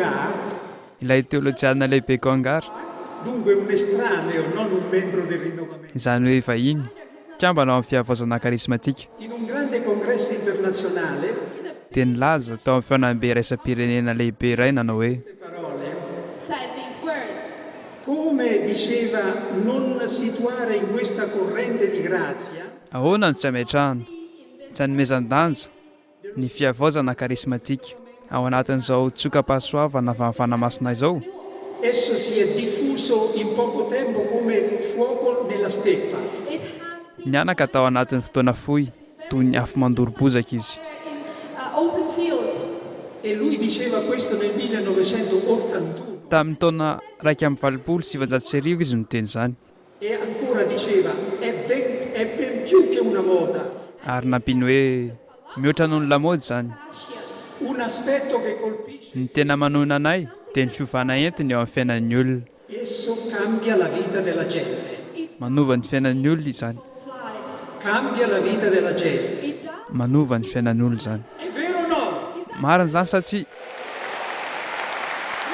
Congar, ilay teolojiana lehibe Congar, dunque un estraneo, non un membro del rinnovamento, izany hoe vahiny kambana amin'ny fiavozana karismatika, in un grande congresso internazionale, dia nilaza tao amin'ny fianambe raisam-pirenena lehibe iray nanao hoe queste parole, said these words. come diceva, non situare in questa corrente di grazia ahoana no tsy ametrahana tsy hanomezan-danja ny fiavozana karismatika ao anatin'izao tsoka-pahasoavana avy amin'ny fanamasina izao. esso si è diffuso in poco tempo come fuoco nella steppa. It has been Nianaka tao anatin'ny fotoana fohy toy ny afo mandoro-bozaka izy. in open fields. E lui diceva questo nel 1981 Tamin'ny taona 1980 izy no teny izany, e ancora diceva è ben più che una moda, ary nampiny hoe mihoatra noho ny lamaody izany. un aspetto che colpisce. Ny tena manona anay dia ny fiovana entiny eo amin'ny fiainan'ny olona, Esso cambia la vita della gente, manova ny fiainan'ny olona izany, cambia la vita della gente. It does. manova ny fiainan'ny olona izany. È vero o no? Marina izany satria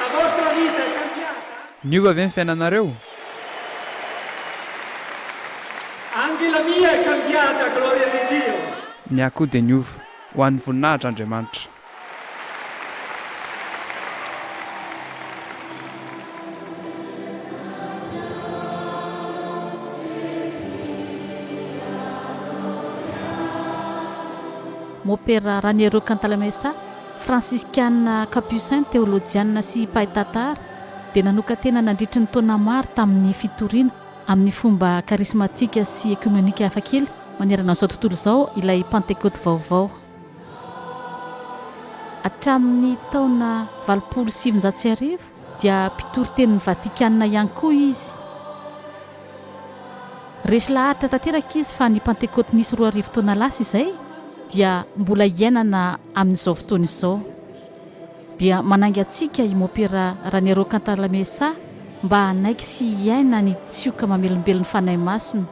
La vostra vita è cambiata? niova ve ny fiainanareo? Anche la mia è cambiata, gloria di Dio. Ny akoho dia niova ho an'ny voninahitr'Andriamanitra. Mopera Raniero Cantalamessa, fransiskana capucin teolojiana sy mpahay-tantara dia nanokatena nandritry ny taona maro tamin'ny fitoriana amin'ny fomba karismatika sy ekumenika hafakely manerana izao tontolo izao ilay pentecote vaovao. Hatramin'ny taona 1970 dia mpitory tenin'ny Vatikanina ihany koa izy. Resy lahatra tanteraka izy fa ny pentecote nisy 2 taona lasa izay dia mbola iainana amin'izao fotoana izao. Dia manangy antsika i Mopera Raniero Cantalamessa mba hanaiky sy iaina ny tsioka mamelombelon'ny fanahy masina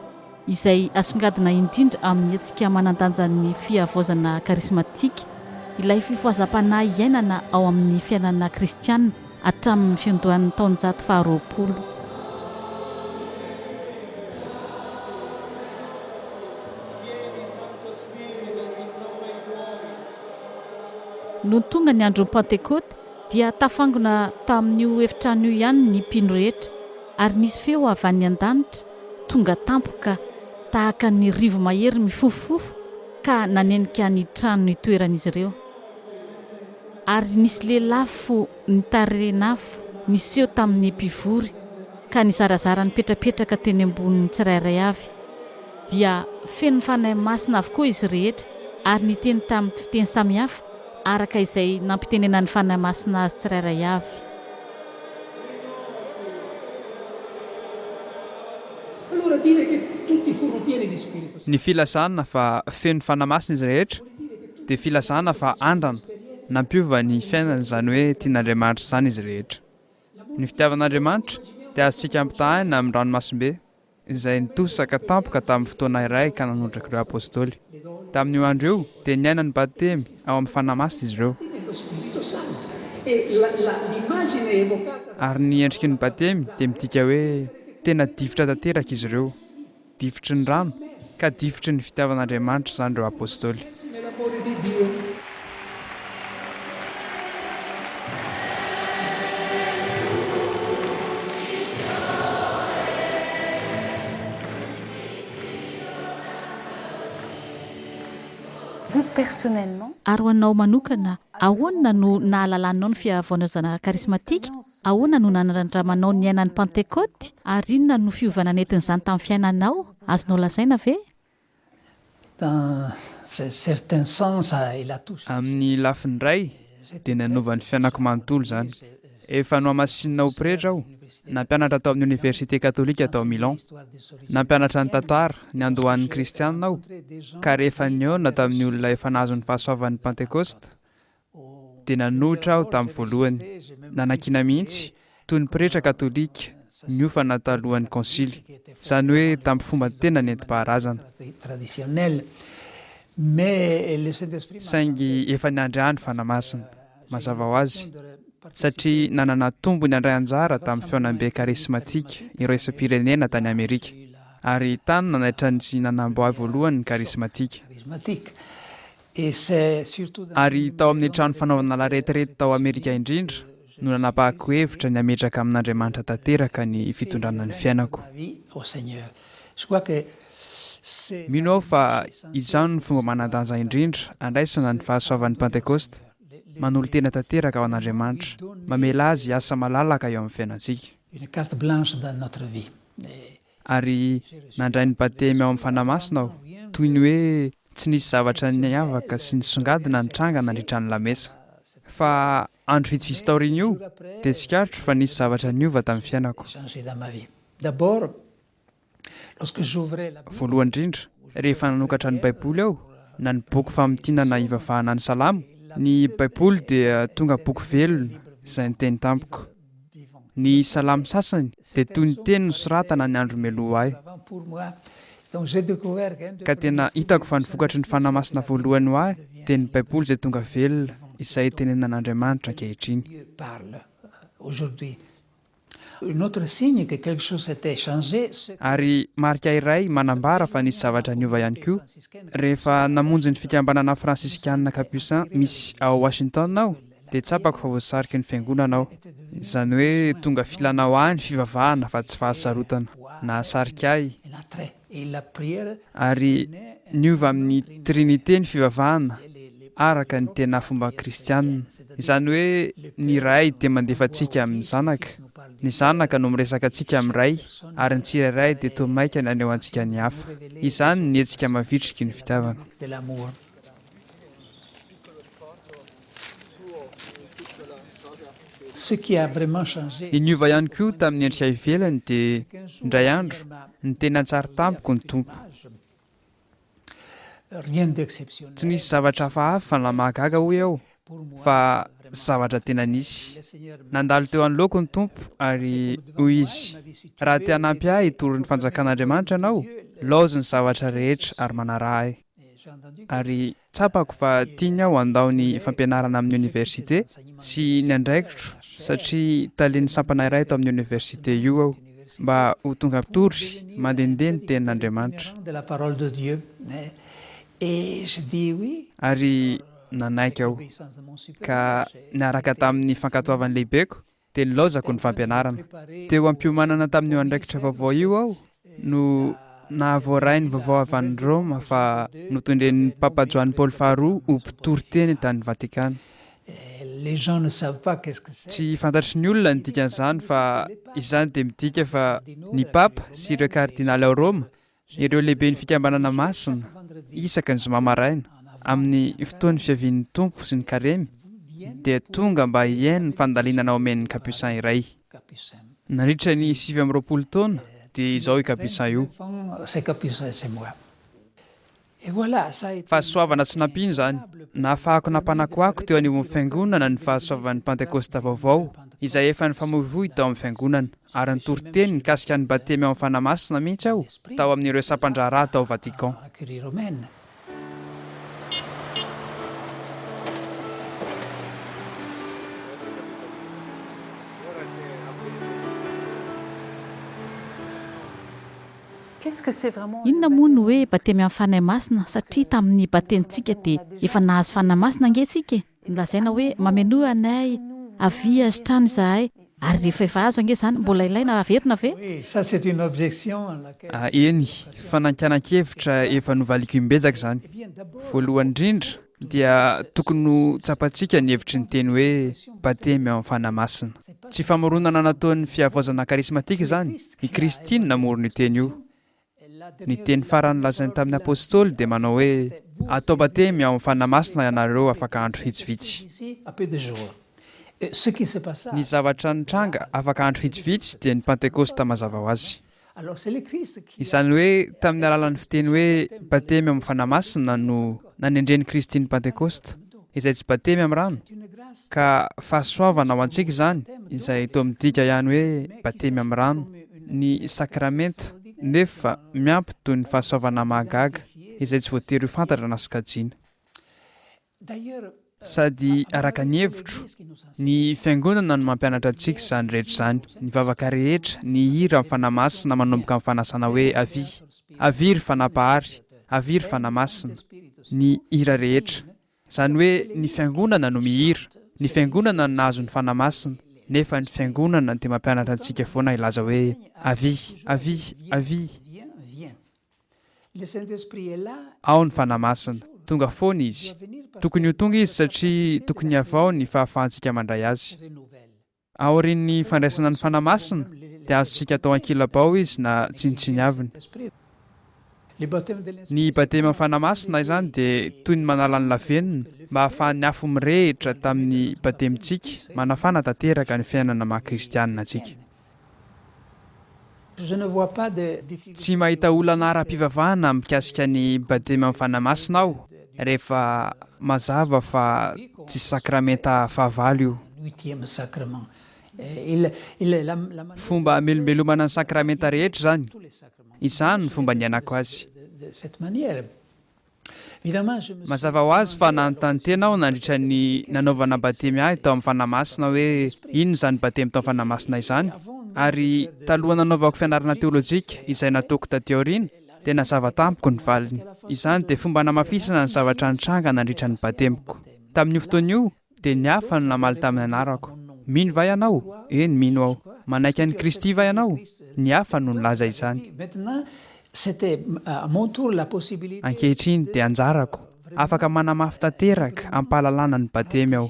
izay asongadina indrindra amin'ny hetsika manandanja ny fiavozana karismatika, ilay fifoazam-panahy iainana ao amin'ny fiainana kristianina hatramin'ny fiondohan'ny taonjato faha 20. No tonga ny andron'ny pentecote dia tafangona tamin'io efitrano ihany ny mpino rehetra ary nisy feo avy any an-danitra tonga tampoka tahaka ny rivo mahery mifofofofo ka nanenika ny trano nitoeran'izy ireo. Ary nisy lelafo nitarenafo niseho tamin'ny mpivory ka nizarazara nipetrapetraka teny ambonin'ny tsirairay avy. Dia feno fanahy masina avokoa izy rehetra ary niteny tamin'ny fiteny samihafa araka izay nampitenena ny fanahy masina azy tsirairay avy. Allora dire che tutti furono pieni di Spirito Santo. Ny filasana fa feno fanahy masina izy rehetra dia filasana fa andrana nampiova ny fiainana, izany hoe tian'Andriamanitra izany izy rehetra. Ny fitiavan'Andriamanitra dia azontsika ampitahana amin'ny ranomasimbe izay nitosaka tampoka tamin'ny fotoana iray ka nanondraka ireo apôstôly. Tamin'io andro io dia niaina ny batemy ao amin'ny fanahy masina izy ireo, Nello Spirito Santo. E l'immagine evocata ary ny endriky ny batemy dia midika hoe tena difitra tanteraka izy ireo, difitry ny rano ka difitry ny fitiavan'Andriamanitra izany ireo apôstôly. nell'amore di Dio. Vous personnellement, Ary ho anao manokana, ahoana no nahalalanao ny fiavonazana karismatika? Ahoana no nanandramanao ny ainan'ny pentecote? Ary inona no fiovana nentin'izany tamin'ny fiainanao? Azonao lazaina ve? Dans un certain sens, il a touché. Amin'ny lafiny iray dia nanova ny fiainako manontolo izany. Efa nohamasinina ho pretra aho, nampianatra tao amin'ny Université Katolika tao Milan, nampianatra ny tantara ny andohan'ny kristianina aho, ka rehefa nihaona tamin'ny olona efa nahazo ny fahasoavan'ny pentekosta dia nanohitra aho tamin'ny voalohany, nanakina mihitsy toy ny pretra katolika niofana talohan'ny konsily, izany hoe tamin'ny fomba tena nentim-paharazana. Traditionnel. Mais le Saint-Esprit Saingy efa niandry any fanahy masina mazava ho azy satria nanana tombony andray anjara tamin'ny feonam-be karismatika ireo isam-pirenena tany Amerika ary tany nanaitra ny nanamboa voalohany ny karismatika charismatique. Et c'est surtout dans ary tao amin'ny trano fanaovana laretirety tao Amerika indrindra no nanapahako hevitra ny ametraka amin'Andriamanitra tanteraka ny fitondrana ny fiainako. ma vie au Seigneur. Je crois que c'est Mino aho fa izany no fomba manan-danja indrindra andraisana ny fahasoavan'ny Pentekosta, manolo tena tanteraka ao an'Andriamanitra, mamela azy asa malalaka eo amin'ny fiainantsika. une carte blanche dans notre vie. Et Ary nandray ny batemy ao amin'ny fanamasina aho, toy ny hoe tsy nisy zavatra niavaka sy nisongadina ny tranga nandritra ny lamesa. Fa andro vitsivitsy taoriana io dia tsikaritro fa nisy zavatra niova tamin'ny fiainako. changé dans ma vie. D'abord, lorsque j'ouvrais la Bible, Voalohany indrindra, rehefa nanokatra ny Baiboly aho, na ny boky famitianana ivavahana ny salamo, ny Baiboly dia tonga boky velona izay ny teny tampoko. Ny salamo sasany dia toy ny teny nosoratana ny andro mialoha ahy. avant pour moi. Donc j'ai découvert qu'un des Ka tena hitako fa ny vokatry ny fanamasina voalohany ho ahy dia ny Baiboly izay tonga velona izay tenenan'Andriamanitra ankehitriny. Dieu parle aujourd'hui. Un autre signe que quelque chose s'était changé, c'est Ary marika iray manambara fa nisy zavatra niova ihany koa rehefa namonjy ny fikambanana fransiskana Capucin misy ao Washington aho dia tsapako fa voasariky ny fiangonana aho. Izany hoe tonga filana ho any fivavahana fa tsy fahasarotana na sarika ahy un attrait. Et la prière ary niova amin'ny trinité ny fivavahana araka ny tena fomba kristianina. Izany hoe ny ray dia mandefatsika amin'ny zanaka, ny zanaka no miresaka antsika amin'ny ray ary ny tsirairay dia toa maika ny aneho antsika ny hafa. Izany ny hetsika mavitriky ny fitiavana. de l'amour. Ce qui a vraiment changé, Ny niova ihany koa tamin'ny endrika ivelany dia indray andro ny tena tsara tampoko ny tompo. rien d'exceptionnel. Tsy nisy zavatra hafahafa fa namahagaga hoy aho Pour moi, fa zavatra tena nisy. le Seigneur Nandalo teo anoloko ny tompo ary hoy izy, raha te hanampy ahy hitoro ny fanjakan'Andriamanitra ianao, laozy ny zavatra rehetra ary manara ahy. j'ai entendu Ary tsapako fa tiany aho handao ny fampianarana amin'ny oniversite sy ny andraikitro satria talen'ny sampana iray tao amin'ny oniversite io aho mba ho tonga mpitory mandehandeha ny tenin'Andriamanitra. de la parole de Dieu. Et je dis oui, Ary nanaiky aho obéissance de mon supérieur. ka niaraka tamin'ny fankatoavan'ny lehibeko dia nilaozako ny fampianarana. Teo am-piomanana tamin'io andraikitra vaovao io aho no nahavoaray ny vaovao avy any Roma fa notondren'ny Papa Johanny Paul faharoa ho mpitory teny tany Vatikana. Les gens ne savent pas qu'est-ce que c'est. Tsy fantatry ny olona ny dikan'izany fa izany dia midika fa ny Papa sy ireo kardinaly ao Roma, ireo lehibe ny fikambanana masina isaka ny zoma maraina amin'ny fotoan'ny fiavian'ny tompo sy ny karemy dia tonga mba hiaino ny fandalinana omen'ny Capucin iray. Capucin. Nandritra ny 7 taona dia izao i Capucin io. C'est Capucin, c'est moi. Et voilà, ça a été Fahasoavana tsy nampiany izany. Nahafahako nampanakoako teo anivon'ny fiangonana ny fahasoavan'ny Pentekosta vaovao izay efa nifamoivoy tao amin'ny fiangonana ary nitory teny nikasika ny batemy ao amin'ny fanamasina mihitsy aho tao amin'ireo sampandraharaha tao Vatican. la curie romaine. Qu'est-ce que c'est vraiment Inona moa no hoe batemy amin'ny fanahy masina satria tamin'ny batentsika dia efa nahazo fanahy masina angesika nolazaina hoe mamenoa anay avy azy trano izahay ary rehefa efa azo ange izany mbola ilaina averina ve? Oui, ça c'est une objection à laquelle... Eny, fanankinan-kevitra efa novaliko imbezaka izany. Voalohany indrindra dia tokony ho tsapantsika ny hevitry ny teny hoe batemy amin'ny fanahy masina. Tsy famoronana nataon'ny fiavozana karismatika izany. I Kristiny namorona io teny io. Ny teny farany lazainy tamin'ny apôstôly dia manao hoe atao batemy amin'ny fanahy masina ianareo afaka andro vitsivitsy. Ici, à peu de jours. Et ce qui se passe, Ny zavatra nitranga afaka andro vitsivitsy dia ny Pentekosta mazava ho azy. alors c'est le Christ qui Izany hoe tamin'ny alalan'ny fiteny hoe batemy amin'ny fanahy masina no nanendreny Kristiny Pentekosta izay tsy batemy amin'ny rano est une grâce. ka fahasoavana ho antsika izany izay toa midika ihany hoe batemy amin'ny rano ny sakramenta nefa miampy toy ny fahasoavana mahagaga izay tsy voatery ho fantatra na sokajiana. D'ailleurs, sady araka ny hevitro ny fiangonana no mampianatra antsika izany rehetra izany ny vavaka rehetra ny hira amin'ny fanamasina manomboka amin'ny fanasana hoe aviry fanapahary aviry fanamasina ny hira rehetra izany hoe ny fiangonana no mihira ny fiangonana no nahazo ny fanamasina nefa ny fiangonana dia mampianatra antsika foana ilaza hoe avy ao ny fanamasina tonga foana izy tokony ho tonga izy satria tokony avao ny fahafahantsika mandray azy aorian'ny fandraisana ny fanamasina dia azontsika atao ankilabao izy na tsinitsiny aviny ny batema amin'ny fanamasina izany dia toy ny manala ny lavenina mba hahafahan'ny afo mirehitra tamin'ny batemintsika manafana tanteraka ny fiainana maha-kristianina antsika tsy mahita olana ara-pivavahana mikasika ny batema amin'ny fanamasina aho rehefa mazava fa tsy sakramenta fahavalo io fomba hamelombelomana ny sakramenta rehetra izany izany ny fomba niainako azy mazava ho azy fa nanontany tena aho nandritra ny nanaovana batemy ahy tao amin'ny fanamasina hoe ino izany batemy tao amin'ny fanamasina izany ary taloha nanaovako fianarana teolojika izay nataoko taty aoriana dia nazava tampoko ny valiny izany dia fomba namafisana ny zavatra nitranga nandritra ny batemiko tamin'io fotoan'io dia ny hafa no namaly tamin'ny anarako mino va ianao eny mino aho manaiky an'i Kristy va ianao ny hafa no nilaza izany ankehitriny dia anjarako afaka manamafy tanteraka ampahalalana ny batemy aho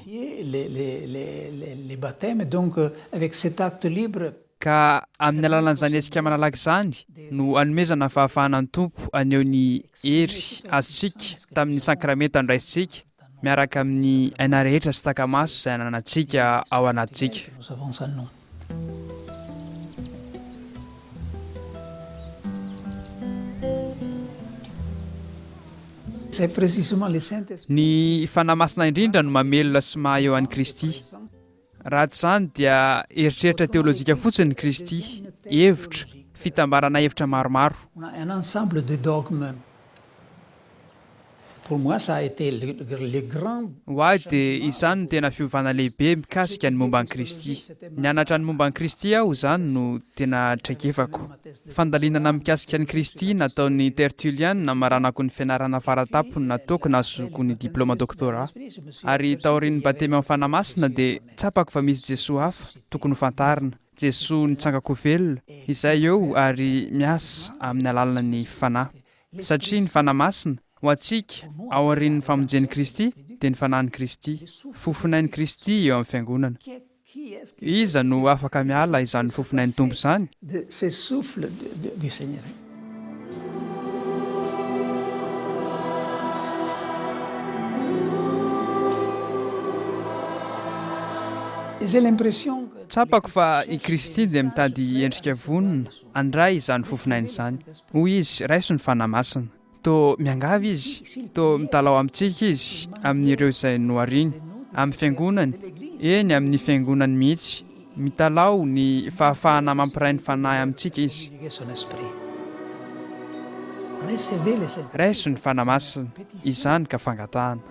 ka amin'ny alalan'izany hetsika manalaka izany no anomezana fahafahana ny tompo aneo ny hery azontsika tamin'ny sakramenta andraisitsika miaraka amin'ny aina rehetra sy takamaso izay ananantsika ao anatintsika ny fanamasina indrindra no mamelona sy maha eo an'i Kristy raha tsy izany dia eritreritra teolojika fotsiny Kristy hevitra fitambarana hevitra maromaro ho ahy dia izany no tena fiovana lehibe mikasika ny momba an'i Kristy nianatra ny momba an'i Kristy aho izany no tena traikefako fandalinana mikasika an'i Kristy nataon'ny Tertullian namaranako ny fianarana faratapony nataoko nazoko ny diplôma doctorat ary taorian'ny batemy amin'ny fanamasina dia tsapako fa misy Jesoa hafa tokony ho fantarina Jesoa nitsangako velona izay eo ary miasa amin'ny alalan'ny fanahy satria ny fanamasina ho antsika ao aorian'ny famonjen'i Kristy dia ny fanahin'i Kristy fofonain'i Kristy eo amin'ny fiangonana iza no afaka miala izany fofonain'ny tompo izany tsapako fa i Kristy dia mitady endrika vonona andray izany fofonainy izany hoy izy raiso ny fanamasina to miangavy izy to mitalao amintsika izy amin'ireo izay nohariny amin'ny fiangonany eny amin'ny fiangonany mihitsy mitalao ny fahafahana mampiray ny fanahy amintsika izy raiso ny fanamasina izany ka fangatahana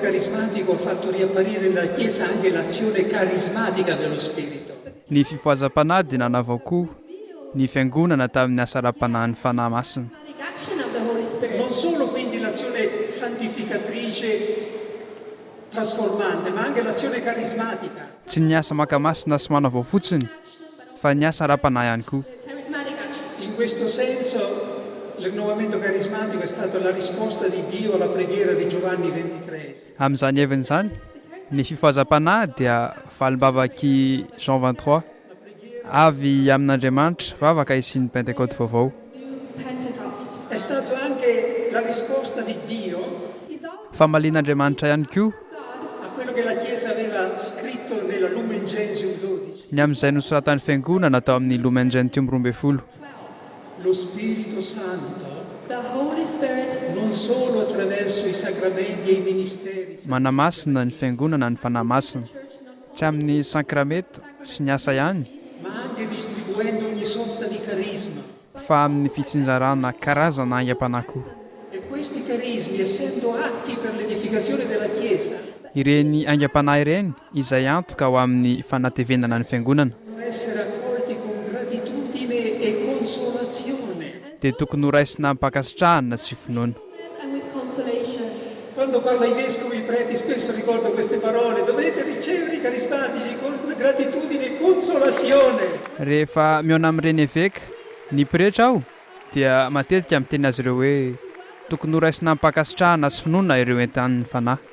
carismatico ha fatto riapparire nella Chiesa anche l'azione carismatica dello Spirito. Ny fifohazam-panahy dia nanavao koa ny fiangonana tamin'ny asara-panahin'ny fanahy masina. Non solo quindi l'azione santificatrice trasformante, ma anche l'azione carismatica. Tsy ny asa makamasina sy manavao fotsiny, fa ny asa ara-panahy ihany koa. In questo senso il rinnovamento carismatico è stata la risposta di Dio alla preghiera di Giovanni XXIII. Amin'izany evana izany, ny fifohazam-panahy dia falimbavaky Jean 23 avy amin'Andriamanitra vavaka isin'ny Pentecote vaovao. È stato anche la risposta di Dio Famalian'Andriamanitra ihany koa a quello che la Chiesa aveva scritto nella Lumen Gentium 12. ny amin'izay nosoratan'ny fiangonana tao amin'ny Lumen Gentium 12. Lo Spirito Santo The Holy Spirit non solo attraverso i sacramenti e i ministeri, Manamasina ny fiangonana ny fanahy masina, tsy amin'ny sakramento sy ny asa ihany, ma anche distribuendo ogni sorta di carisma. fa amin'ny fitsinjarana karazana aingam-panahy. E questi carismi, essendo atti per l'edificazione della Chiesa, Ireny aingam-panahy ireny izay antoka ho amin'ny fanatevenana ny fiangonana devono essere accolti con gratitudine e consolazione. dia tokony ho raisina mpakasitrahana sy finoana. and with consolation. Quando parlo ai vescovi e ai preti spesso ricordo queste parole: dovrete ricevere i carismatici con gratitudine e consolazione. Rehefa miona amin'ireny eveka ny pretra aho dia matetika miteny azy ireo hoe tokony ho raisina mpakasitrahana sy finoana ireo entan'ny fanahy.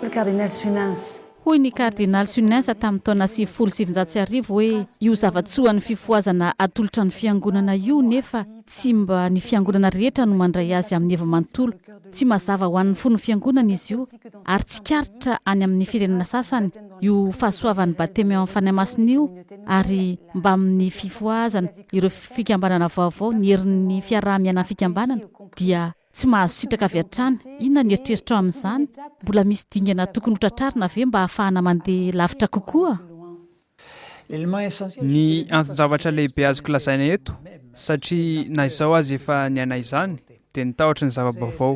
Le cardinal Sunas. Hoy ny kardinaly Sunas tamin'ny taona 1770 hoe io zavatsoan'ny fifoazana atolotra ny fiangonana io nefa tsy mba ny fiangonana rehetra no mandray azy amin'ny heva-manontolo. Tsy mazava ho an'ny fon'ny fiangonana izy io ary tsy karitra any amin'ny firenena sasany io fahasoavan'ny batemy amin'ny fanahy masina io ary mba amin'ny fifoazana ireo fikambanana vaovao ny herin'ny fiaraha-miana fikambanana dia tsy mahazo sitraka avy hatrany. Inona ny eritreritra amin'izany? Mbola misy dingana tokony ho tratrarina ve mba ahafahana mandeha lavitra kokoa? Ny anton-javatra lehibe azoko lazaina eto satria na izao azy efa niaina izany dia nitahotra ny zava-baovao.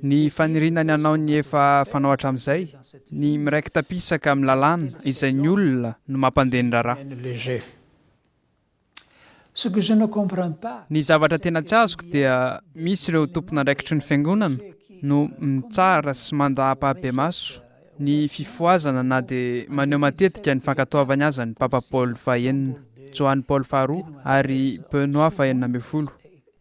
Ny faniriana ny anao ny efa fanao hatramin'izay, ny miraiki-tapisaka amin'ny lalàna izay ny olona no mampandeha ny raharaha. Ce que je ne comprends pas, Ny zavatra tena tsy azoko dia misy ireo tompon'andraikitry ny fiangonana no mitsara sy mandaha-pahabe maso ny fifoazana na dia maneho matetika ny fankatoavany azy ny Papa Paul fahaenina, Johanny Paul faharoa ary Benoît fahaenina ambin'ny folo.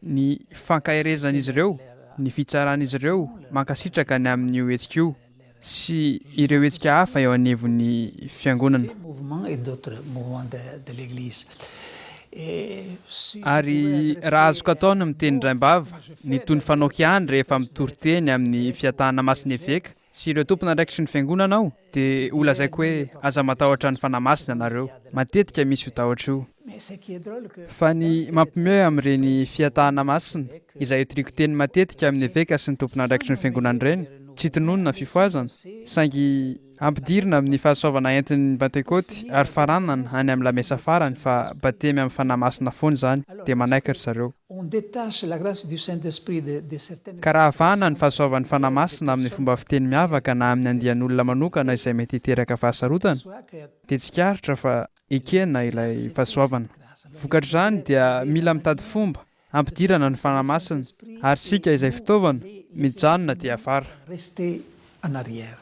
Ny fankahirezan'izy ireo, ny fitsaran'izy ireo mankasitraka ny amin'ny hetsika io sy ireo hetsika hafa eo anivon'ny fiangonana. mouvement et d'autres mouvements de l'Église. Ary raha azoko atao ny miteny draim-bava ny toy ny fanokiany rehefa mitory-teny amin'ny fiatahana masina eveka sy ireo tompon'andraikitry ny fiangonana ao dia ho lazaiko hoe aza matahotra ny fanahy masina nareo. Matetika misy io tahotra io. Mais ce qui est drôle que Fa ny mampiomehy amin'ireny fiatahana masina izay hotoriko teny matetika amin'ny eveka sy ny tompon'andraikitry ny fiangonana ireny tsy tononona fifoazana saingy ampidirina amin'ny fahasoavana entin'ny Pentekoty ary faranana any amin'ny lamesa farany fa batemy amin'ny fanahy masina foana izany dia manaikitra zareo. on détache la grâce du Saint-Esprit de certaines Ka raha avahana ny fahasoavan'ny fanahy masina amin'ny fomba fiteny miavaka na amin'ny andian'olona manokana izay mety hiteraka fahasarotana fois que dia tsy karitra fa ekena ilay fahasoavana. Vokatr'izany dia mila mitady fomba ampidirana ny fanahy masina ary sika izay fitaovana mijanona dia afara. rester en arrière.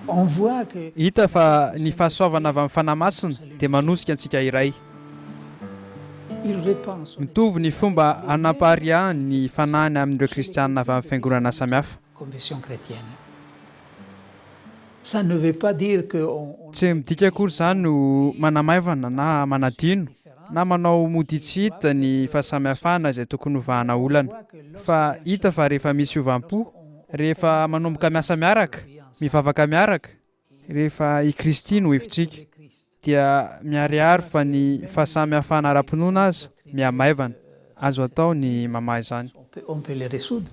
On voit que Hita fa ny fahasoavana avy amin'ny fanahy masina dia manosika antsika iray. il répand son Mitovy ny fomba anampahariahany ny fanahiny amin'ireo kristianina avy amin'ny fiangonana samihafa. conversion chrétienne. Ça ne veut pas dire que Tsy midika akory izany no manamaivana na manadino na manao mody tsy hita ny fahasamihafana izay tokony hovahana olana. Fa hita fa rehefa misy fiovampo, rehefa manomboka miasa miaraka, mivavaka miaraka, rehefa i Kristy no hevitsika, dia miariary fa ny fahasamihafana ara-pinoana aza mihamaivana. Azo atao ny mamaha izany. on peut les résoudre.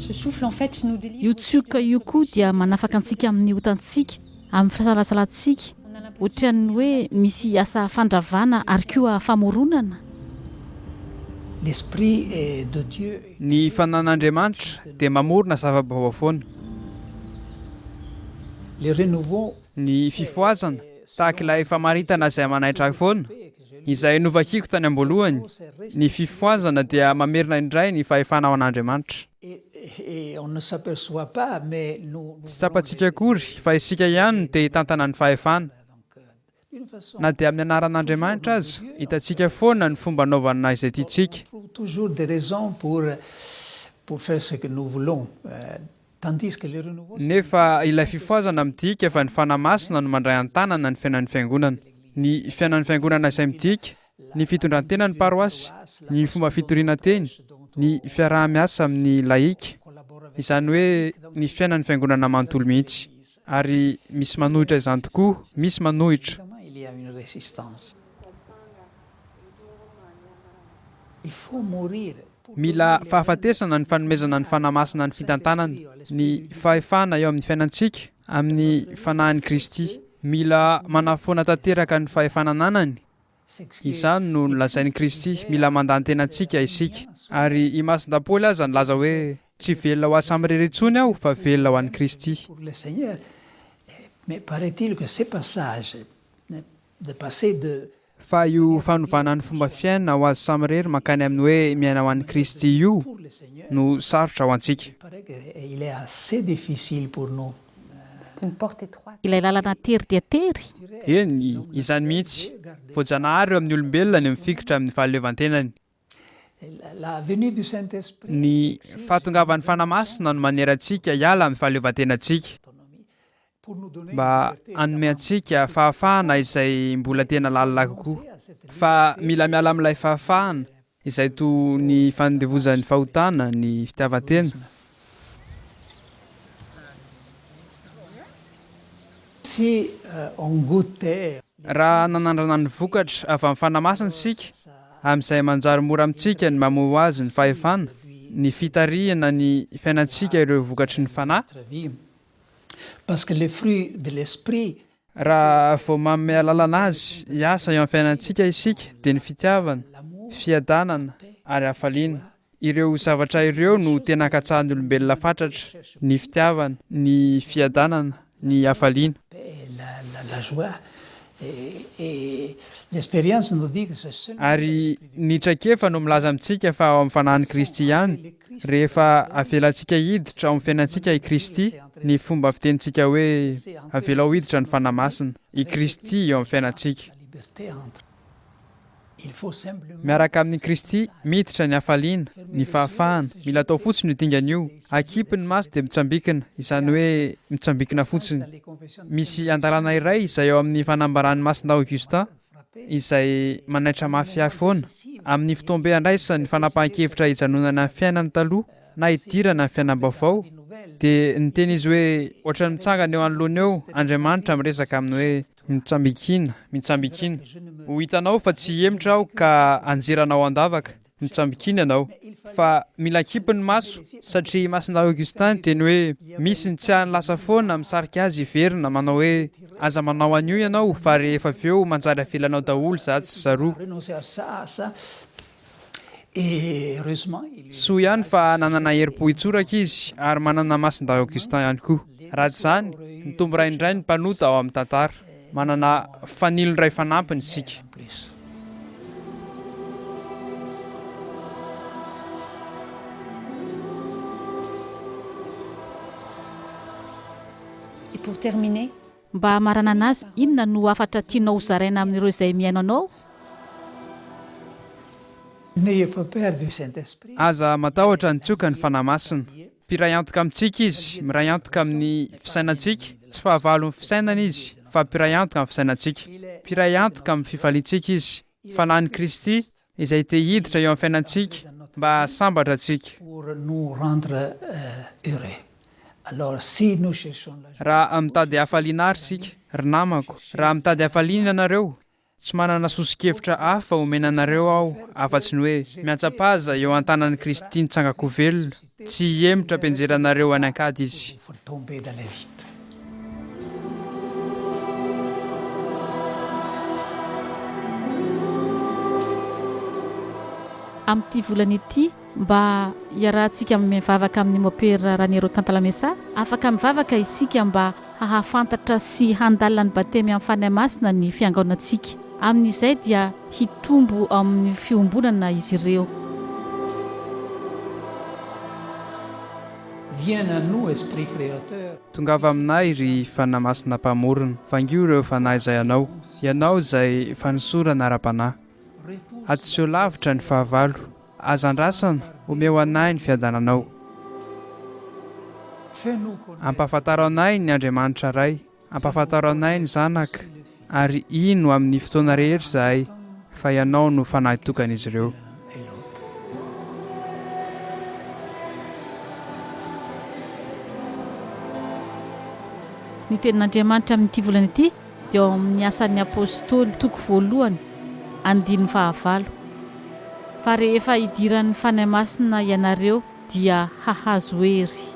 Ce souffle, en fait, nous délivre. Io tsioka io koa dia manafaka antsika amin'ny hotantsika amin'ny fisalasalantsika ohatran'ny hoe misy asa fandravana ary koa famoronana. L'Esprit de Dieu Ny fanan'Andriamanitra dia mamorona zava-baovao foana. les renouveau Ny fifoazana tahaka ilay famaritana izay manaitra foana izay novakiako tany am-boalohany. Ny fifoazana dia mamerina indray ny fahefana ao an'Andriamanitra. et on ne s'aperçoit pas, mais nous Tsy tsapantsika akory fa isika ihany no te hitantana ny fahefana. na dia amin'ny anaran'Andriamanitra aza hitantsika foana ny fomba anaovana izay tiantsika. On trouve toujours des raisons pour faire ce que nous voulons. Tandis que les renouveaux, Nefa ilay fifoazana midika fa ny fanamasina no mandray an-tanana ny fiainan'ny fiangonana. Ny fiainan'ny fiangonana izay midika ny fitondran-tena ny paroasy, ny fomba fitoriana-teny, ny fiaraha-miasa amin'ny laika. Izany hoe ny fiainan'ny fiangonana manontolo mihitsy. Ary misy manohitra izany tokoa, misy manohitra. il y a une résistance. Il faut mourir. Mila fahafatesana ny fanomezana ny fanamasina ny fitantanana, ny fahefana eo amin'ny fiainantsika amin'ny fanahin'i Kristy. Mila manafoana tanteraka ny fahefanananany. Izany no nolazain'i Kristy, mila mandan-tenantsika isika. Ary i Masin-Dapoly aza nilaza hoe tsy velona ho samy reretsony aho fa velona ho an'i Kristy. Pour le Seigneur. Mais paraît-il que ces passages de passer de Fa io fanovana ny fomba fiaina ho azy samy rery mankany amin'ny hoe miaina ho an'i Kristy io pour le Seigneur, no sarotra ho antsika. il paraît qu'il est assez difficile pour nous. C'est une porte étroite. ilay lalana tery dia tery. Eny, izany mihitsy. Voajanahary eo amin'ny olombelona ny mifikitra amin'ny fahaleovantenany. La venue du Saint-Esprit, Ny fahatongavan'ny fanamasina no manerantsika hiala amin'ny fahaleovantenantsika pour nous donner mba hanome antsika fahafahana izay mbola tena lalina kokoa. Fa mila miala amin'ilay fahafahana izay toy ny fanodevozan'ny fahotana, ny fitiavan-tena. si on goûtait Raha nanandrana ny vokatra avy amin'ny fanamasina isika, amin'izay manjary mora amintsika ny mamoho azy ny fahefana, ny fitarihana ny fiainantsika ireo vokatry ny fanahy. notre vie. Parce que les fruits de l'esprit, Raha vao manome lalana azy hiasa eo amin'ny fiainantsika isika dia ny fitiavana, fiadanana ary hafaliana. Ireo zavatra ireo no tena katsahan'ny olombelona fatratra, ny fitiavana, ny fiadanana, ny hafaliana. la joie et l'expérience nous dit que c'est seulement Ary ny traikefa no milaza amintsika fa ao amin'ny fanahin'i Kristy ihany. Rehefa avelantsika hiditra ao amin'ny fiainantsika i Kristy, ny fomba fitenintsika hoe avela ho hiditra ny fanamasina, i Kristy eo amin'ny fiainantsika. la liberté entre. Il faut simplement Miaraka amin'ny Kristy miditra ny hafaliana, ny fahafahana. Mila atao fotsiny io dingana io. Akipy ny maso dia mitsambikina, izany hoe mitsambikina fotsiny. les confessions Misy andalana iray izay eo amin'ny fanambaran'ny Masina Augustin izay manaitra mafy ahy foana amin'ny fitombe andraisany fanapahan-kevitra hijanonana ny fiainany taloha na hidirana ny fiainam-baovao dia niteny izy hoe ohatrany mitsangana eo anoloana eo Andriamanitra miresaka aminy hoe mitsambikina, mitsambikina. Ho hitanao fa tsy hiemotra aho ka anjeranao andavaka, mitsambikina ianao. Fa mila kipy ny maso satria Masina Augustin teny hoe misy ny tsy hany lasa foana misarika azy hiverina manao hoe aza manao an'io ianao fa rehefa avy eo manjary avelanao daholo zatsy sy zaroa. renoncer à ça. Et heureusement, il Soa ihany fa nanana herim-po hitsoraka izy ary manana Masina Augustin ihany koa. Raha tsy izany, ny tombo ray indray ny mpanota ao amin'ny tantara. Manana fanilony ray fanampiny isika. plus. Et pour terminer, mba hamarana anazy inona no afatra tianao hozaraina amin'ireo izay miaino anao. N'ayez pas peur du Saint-Esprit. Aza matahotra ny tsioka ny fanamasina. Mpiray antoka amintsika izy, miray antoka amin'ny fisainantsika, tsy fahavalo ny fisainana izy, fa mpiray antoka amin'ny fisainantsika. Mpiray antoka amin'ny fifaliantsika izy. Fanahin'i Kristy izay te hiditra eo amin'ny fiainantsika mba hasambatra antsika. Pour nous rendre heureux. Alors, si nous cherchons la joie, Raha mitady hafaliana ary isika, ry namako, raha mitady hafaliana ianareo, tsy manana sosikevitra hafa omena anareo aho afa-tsy ny hoe miantsapaza eo an-tanan'i Kristy nitsangako velona, tsy hiemotra ampianjeranareo any ankady izy. il faut tomber dans les vides. Amin'ity volana ity mba hiarahantsika mivavaka amin'ny mopera Raniero Cantalamessa, afaka mivavaka isika mba hahafantatra sy handalina ny batemy amin'ny fanahy masina ny fiangonantsika. Amin'izay dia hitombo amin'ny fiombonana izy ireo. Viens à nous, Esprit Créateur. tonga avy aminay ry fanamasina mpamorona fangio ireo fanahy izay ianao izay fanosorana ara-panahy atseho lavitra ny fahavalo azandrasana omeo anay ny fiadananao Fais-nous connaître ampahafantaro anay ny Andriamanitra ray ampahafantaro anay ny zanaka ary ino amin'ny fotoana rehetra izahay fa ianao no fanahy tokan'izy ireo et l'autre. Ny tenin'Andriamanitra amin'ity volana ity dia ao amin'ny asan'ny apôstôly toko voalohany andiny fahavalo fa rehefa idiran'ny fanahy masina ianareo dia hahazo hery